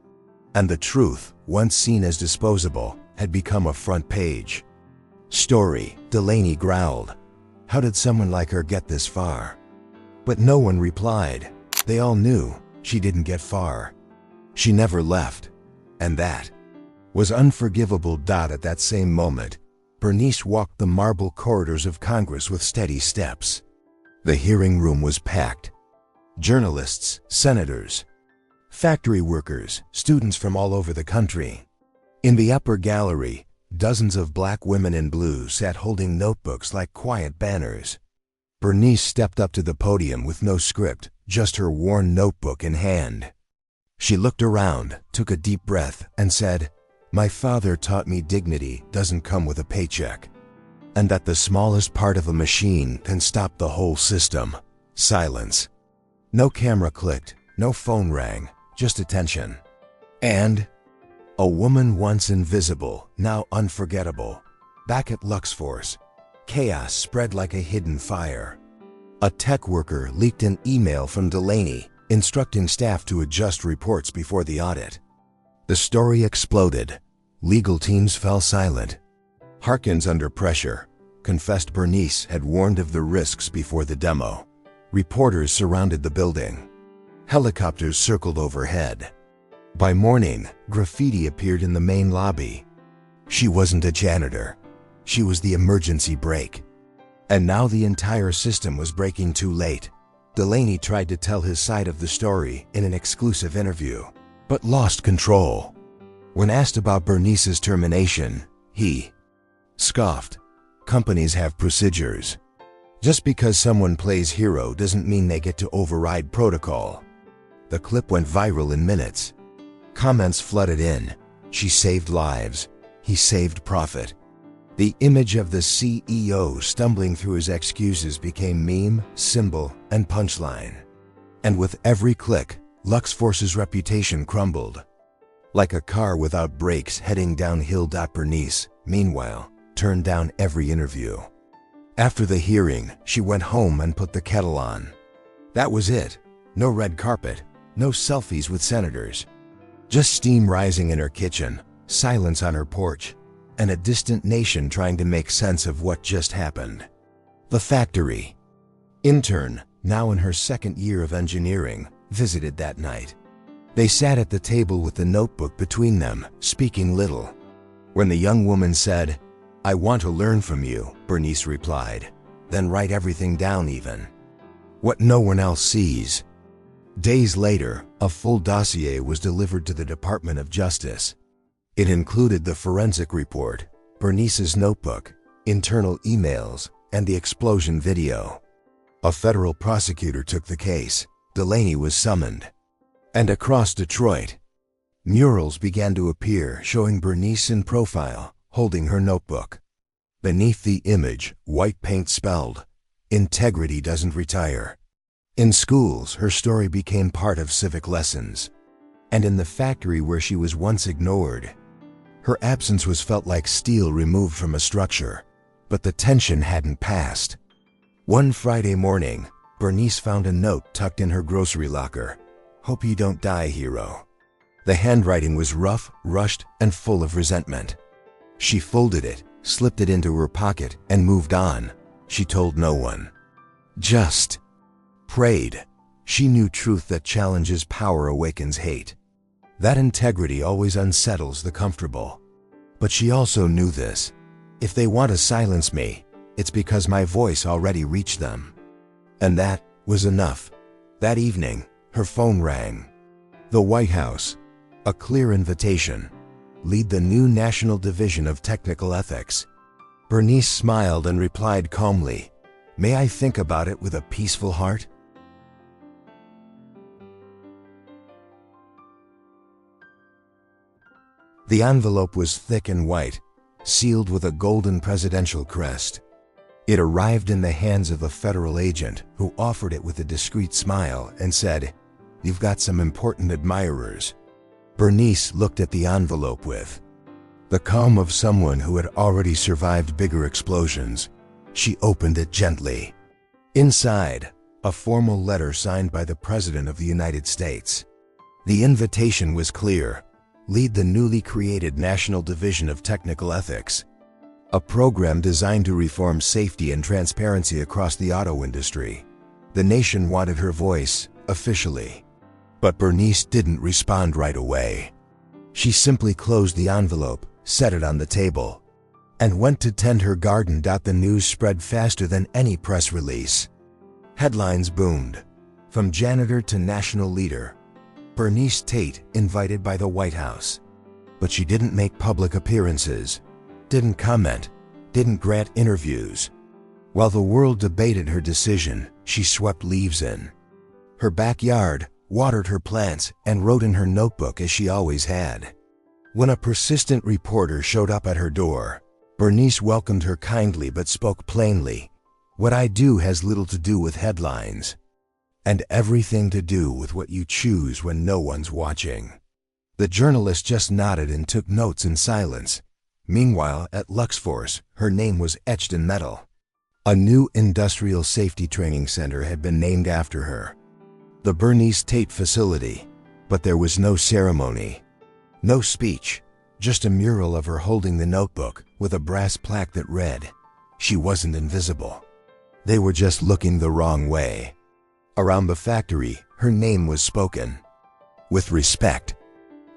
And the truth, once seen as disposable, had become a front page story. Delaney growled. How did someone like her get this far? But no one replied. They all knew she didn't get far. She never left. And that was unforgivable. At that same moment, Bernice walked the marble corridors of Congress with steady steps. The hearing room was packed. Journalists, senators, factory workers, students from all over the country. In the upper gallery, dozens of black women in blue sat holding notebooks like quiet banners. Bernice stepped up to the podium with no script, just her worn notebook in hand. She looked around, took a deep breath, and said, "My father taught me dignity doesn't come with a paycheck, and that the smallest part of a machine can stop the whole system." Silence. No camera clicked, no phone rang, just attention. And a woman once invisible, now unforgettable. Back at LuxForce, chaos spread like a hidden fire. A tech worker leaked an email from Delaney, instructing staff to adjust reports before the audit. The story exploded. Legal teams fell silent. Harkins, under pressure, confessed Bernice had warned of the risks before the demo. Reporters surrounded the building. Helicopters circled overhead. By morning, graffiti appeared in the main lobby. She wasn't a janitor. She was the emergency brake. And now the entire system was breaking too late. Delaney tried to tell his side of the story in an exclusive interview, but lost control. When asked about Bernice's termination, he scoffed. Companies have procedures. Just because someone plays hero doesn't mean they get to override protocol. The clip went viral in minutes. Comments flooded in. She saved lives. He saved profit. The image of the CEO stumbling through his excuses became meme, symbol, and punchline. And with every click, LuxForce's reputation crumbled. Like a car without brakes heading downhill. Bernice, meanwhile, turned down every interview. After the hearing, she went home and put the kettle on. That was it. No red carpet, no selfies with senators. Just steam rising in her kitchen, silence on her porch, and a distant nation trying to make sense of what just happened. The factory intern, now in her second year of engineering, visited that night. They sat at the table with the notebook between them, speaking little. When the young woman said, "I want to learn from you," Bernice replied, "then write everything down, even what no one else sees." Days later, a full dossier was delivered to the Department of Justice. It included the forensic report, Bernice's notebook, internal emails, and the explosion video. A federal prosecutor took the case. Delaney was summoned. And across Detroit, murals began to appear showing Bernice in profile, holding her notebook. Beneath the image, white paint spelled, "Integrity doesn't retire." In schools, her story became part of civic lessons. And in the factory where she was once ignored, her absence was felt like steel removed from a structure. But the tension hadn't passed. One Friday morning, Bernice found a note tucked in her grocery locker. "Hope you don't die, hero." The handwriting was rough, rushed, and full of resentment. She folded it, slipped it into her pocket, and moved on. She told no one. Just prayed. She knew truth that challenges power awakens hate. That integrity always unsettles the comfortable. But she also knew this. If they want to silence me, it's because my voice already reached them. And that was enough. That evening, her phone rang. The White House. A clear invitation. Lead the new National Division of Technical Ethics. Bernice smiled and replied calmly, "May I think about it with a peaceful heart?" The envelope was thick and white, sealed with a golden presidential crest. It arrived in the hands of a federal agent who offered it with a discreet smile and said, "You've got some important admirers." Bernice looked at the envelope with the calm of someone who had already survived bigger explosions. She opened it gently. Inside, a formal letter signed by the President of the United States. The invitation was clear. Lead the newly created National Division of Technical Ethics, a program designed to reform safety and transparency across the auto industry. The nation wanted her voice, officially. But Bernice didn't respond right away. She simply closed the envelope, set it on the table, and went to tend her garden. The news spread faster than any press release. Headlines boomed. From janitor to national leader, Bernice Tate invited by the White House. But she didn't make public appearances, didn't comment, didn't grant interviews. While the world debated her decision, she swept leaves in her backyard, watered her plants, and wrote in her notebook as she always had. When a persistent reporter showed up at her door, Bernice welcomed her kindly but spoke plainly. "What I do has little to do with headlines, and everything to do with what you choose when no one's watching." The journalist just nodded and took notes in silence. Meanwhile, at Luxforce, her name was etched in metal. A new industrial safety training center had been named after her, the Bernice Tate facility. But there was no ceremony, no speech, just a mural of her holding the notebook with a brass plaque that read, "She wasn't invisible. They were just looking the wrong way." Around the factory, her name was spoken. With respect.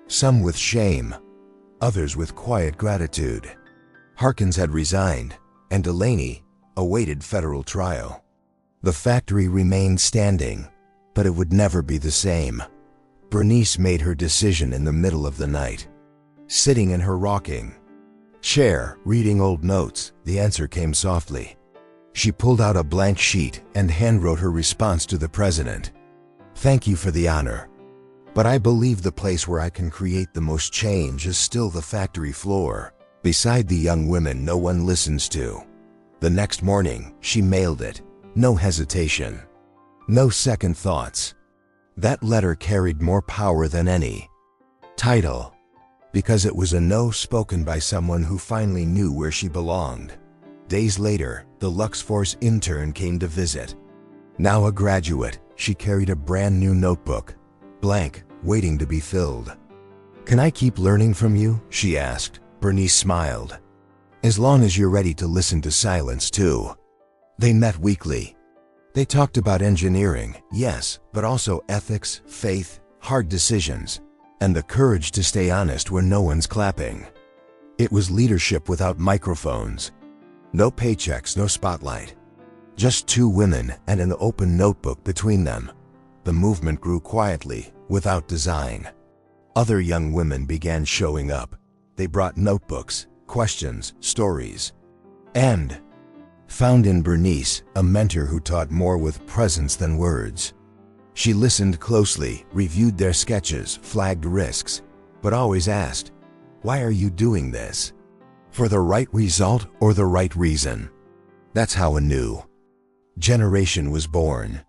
Some with shame, others with quiet gratitude. Harkins had resigned, and Delaney awaited federal trial. The factory remained standing, but it would never be the same. Bernice made her decision in the middle of the night. Sitting in her rocking chair, reading old notes, the answer came softly. She pulled out a blank sheet and handwrote her response to the president. "Thank you for the honor, but I believe the place where I can create the most change is still the factory floor, beside the young women no one listens to." The next morning, she mailed it. No hesitation, no second thoughts. That letter carried more power than any title, because it was a no spoken by someone who finally knew where she belonged. Days later, the Luxforce intern came to visit. Now a graduate, she carried a brand new notebook, blank, waiting to be filled. "Can I keep learning from you?" she asked. Bernice smiled. "As long as you're ready to listen to silence too." They met weekly. They talked about engineering, yes, but also ethics, faith, hard decisions, and the courage to stay honest when no one's clapping. It was leadership without microphones. No paychecks, no spotlight. Just two women and an open notebook between them. The movement grew quietly, without design. Other young women began showing up. They brought notebooks, questions, stories, and found in Bernice a mentor who taught more with presence than words. She listened closely, reviewed their sketches, flagged risks, but always asked, "Why are you doing this? For the right result or the right reason?" That's how a new generation was born.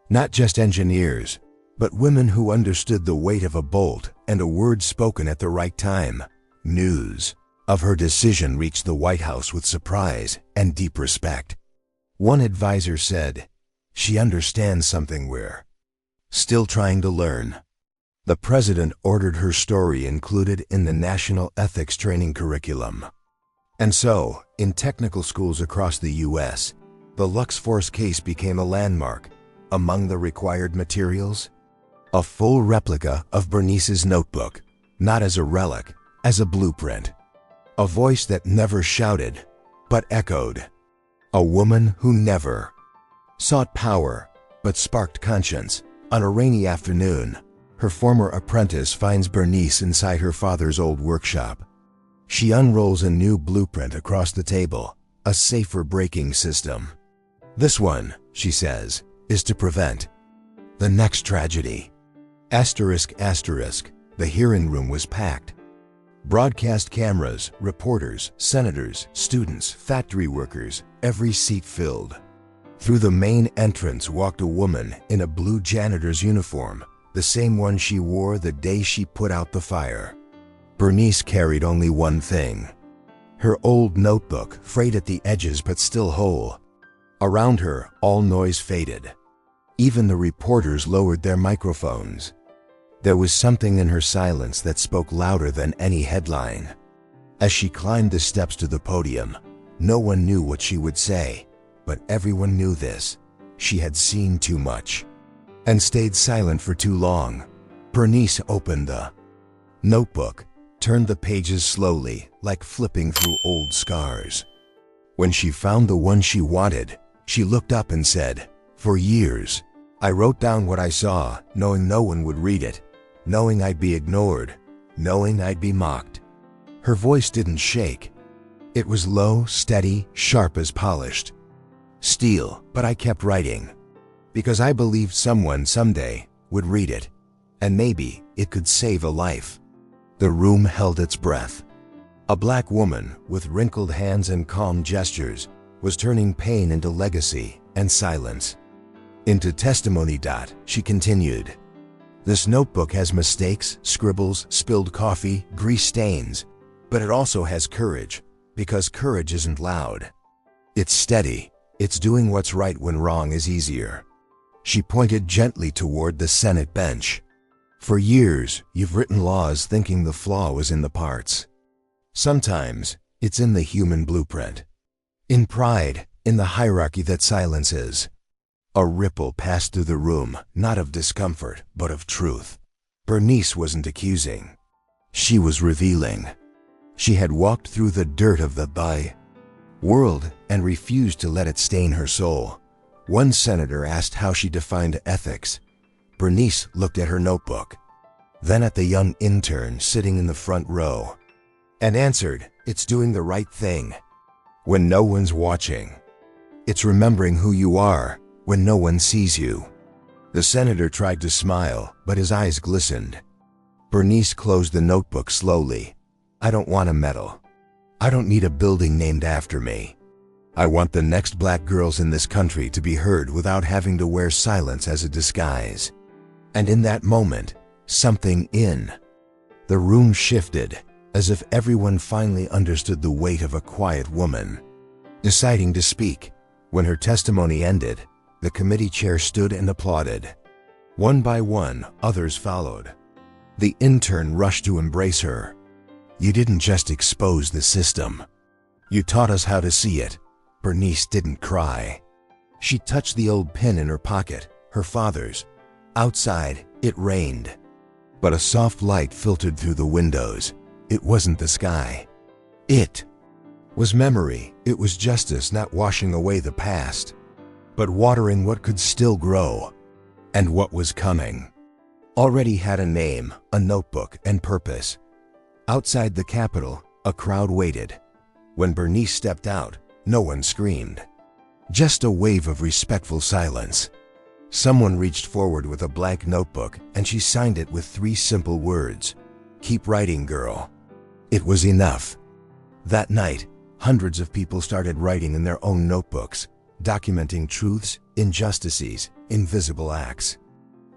Not just engineers, but women who understood the weight of a bolt and a word spoken at the right time. News of her decision reached the White House with surprise and deep respect. One advisor said, "She understands something we're still trying to learn." The president ordered her story included in the National Ethics Training curriculum. And so, in technical schools across the U.S., the Luxforce case became a landmark. Among the required materials, A full replica of Bernice's notebook, not as a relic, as a blueprint. A voice that never shouted, but echoed. A woman who never sought power, but sparked conscience. On a rainy afternoon, her former apprentice finds Bernice inside her father's old workshop. She unrolls a new blueprint across the table, a safer braking system. "This one," she says, "is to prevent the next tragedy." Asterisk, asterisk, the hearing room was packed. Broadcast cameras, reporters, senators, students, factory workers, every seat filled. Through the main entrance walked a woman in a blue janitor's uniform, the same one she wore the day she put out the fire. Bernice carried only one thing. Her old notebook, frayed at the edges but still whole. Around her, all noise faded. Even the reporters lowered their microphones. There was something in her silence that spoke louder than any headline. As she climbed the steps to the podium, no one knew what she would say, but everyone knew this. She had seen too much and stayed silent for too long. Bernice opened the notebook, turned the pages slowly, like flipping through old scars. When she found the one she wanted, she looked up and said, "For years, I wrote down what I saw, knowing no one would read it, knowing I'd be ignored, knowing I'd be mocked." Her voice didn't shake. It was low, steady, sharp as polished steel, but I kept writing because I believed someone someday would read it, and maybe it could save a life. The room held its breath. A black woman with wrinkled hands and calm gestures was turning pain into legacy and silence into testimony. She continued, "This notebook has mistakes, scribbles, spilled coffee, grease stains, but it also has courage, because courage isn't loud. It's steady. It's doing what's right when wrong is easier." She pointed gently toward the Senate bench. "For years, you've written laws thinking the flaw was in the parts. Sometimes, it's in the human blueprint. In pride, in the hierarchy that silences." A ripple passed through the room, not of discomfort, but of truth. Bernice wasn't accusing. She was revealing. She had walked through the dirt of the world and refused to let it stain her soul. One senator asked how she defined ethics. Bernice looked at her notebook, then at the young intern sitting in the front row, and answered, "It's doing the right thing when no one's watching. It's remembering who you are when no one sees you." The senator tried to smile, but his eyes glistened. Bernice closed the notebook slowly. "I don't want a medal. I don't need a building named after me. I want the next black girls in this country to be heard without having to wear silence as a disguise." And in that moment, something in the room shifted, as if everyone finally understood the weight of a quiet woman deciding to speak. When her testimony ended, the committee chair stood and applauded. One by one, others followed. The intern rushed to embrace her. "You didn't just expose the system. You taught us how to see it." Bernice didn't cry. She touched the old pin in her pocket, her father's. Outside, it rained, but a soft light filtered through the windows. It wasn't the sky. It was memory. It was justice, not washing away the past, but watering what could still grow. And what was coming already had a name, a notebook, and purpose. Outside the Capitol, a crowd waited. When Bernice stepped out, no one screamed. Just a wave of respectful silence. Someone reached forward with a blank notebook, and she signed it with 3 simple words: "Keep writing, girl." It was enough. That night, hundreds of people started writing in their own notebooks, documenting truths, injustices, invisible acts.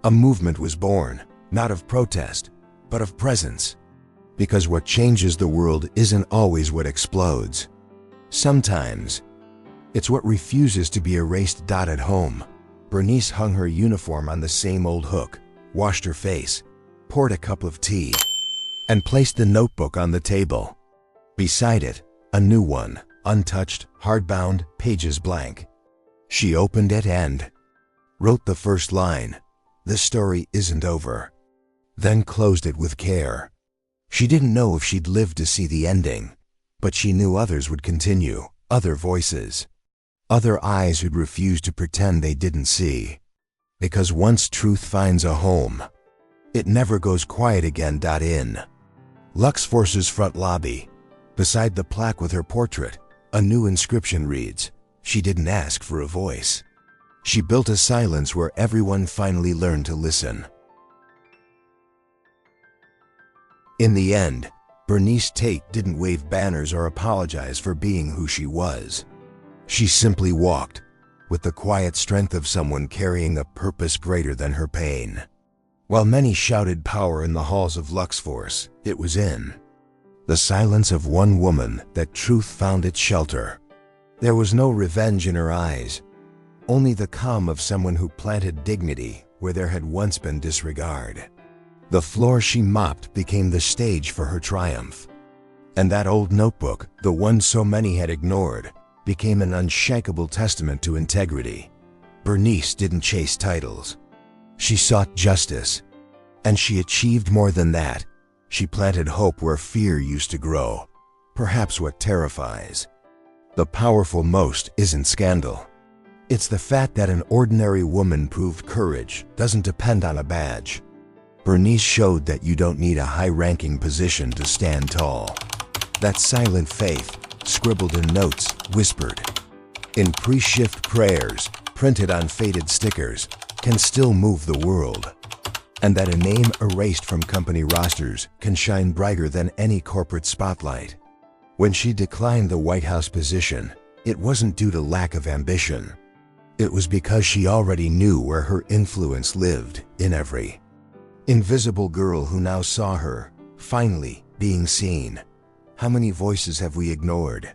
A movement was born, not of protest, but of presence. Because what changes the world isn't always what explodes. Sometimes, it's what refuses to be erased. At home, Bernice hung her uniform on the same old hook, washed her face, poured a cup of tea, and placed the notebook on the table. Beside it, a new one, untouched, hardbound, pages blank. She opened it and wrote the first line: the story isn't over. Then closed it with care. She didn't know if she'd live to see the ending, but she knew others would continue, other voices, other eyes who'd refuse to pretend they didn't see. Because once truth finds a home, it never goes quiet again. In LuxForce's front lobby, beside the plaque with her portrait, a new inscription reads, "She didn't ask for a voice. She built a silence where everyone finally learned to listen." In the end, Bernice Tate didn't wave banners or apologize for being who she was. She simply walked, with the quiet strength of someone carrying a purpose greater than her pain. While many shouted power in the halls of LuxForce, it was in the silence of one woman that truth found its shelter. There was no revenge in her eyes, only the calm of someone who planted dignity where there had once been disregard. The floor she mopped became the stage for her triumph. And that old notebook, the one so many had ignored, became an unshakable testament to integrity. Bernice didn't chase titles. She sought justice, and she achieved more than that. She planted hope where fear used to grow, perhaps what terrifies. The powerful most isn't scandal. It's the fact that an ordinary woman proved courage doesn't depend on a badge. Bernice showed that you don't need a high-ranking position to stand tall. That silent faith, scribbled in notes, whispered in pre-shift prayers, printed on faded stickers, can still move the world. And that a name erased from company rosters can shine brighter than any corporate spotlight. When she declined the White House position, it wasn't due to lack of ambition. It was because she already knew where her influence lived, in every invisible girl who now saw her, finally, being seen. How many voices have we ignored?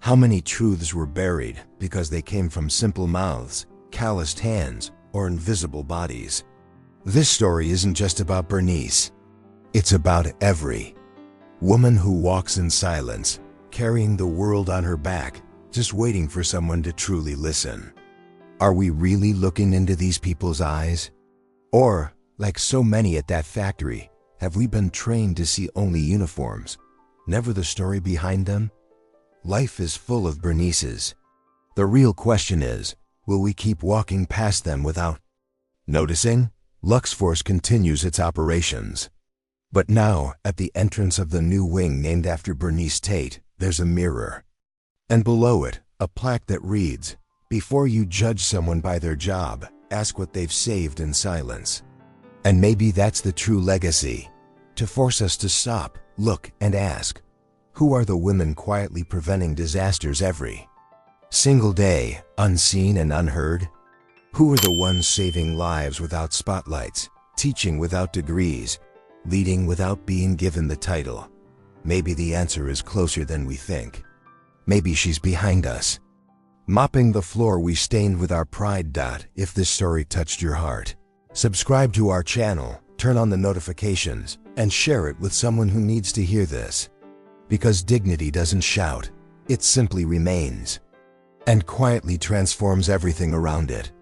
How many truths were buried because they came from simple mouths, calloused hands, or invisible bodies? This story isn't just about Bernice. It's about every woman who walks in silence, carrying the world on her back, just waiting for someone to truly listen. Are we really looking into these people's eyes? Or, like so many at that factory, have we been trained to see only uniforms, never the story behind them? Life is full of Bernices. The real question is, will we keep walking past them without noticing? LuxForce continues its operations. But now, at the entrance of the new wing named after Bernice Tate, there's a mirror. And below it, a plaque that reads, "Before you judge someone by their job, ask what they've saved in silence." And maybe that's the true legacy, to force us to stop, look, and ask, who are the women quietly preventing disasters every single day, unseen and unheard? Who are the ones saving lives without spotlights, teaching without degrees, leading without being given the title? Maybe the answer is closer than we think. Maybe she's behind us, mopping the floor we stained with our pride. If this story touched your heart, subscribe to our channel, turn on the notifications, and share it with someone who needs to hear this. Because dignity doesn't shout, it simply remains, and quietly transforms everything around it.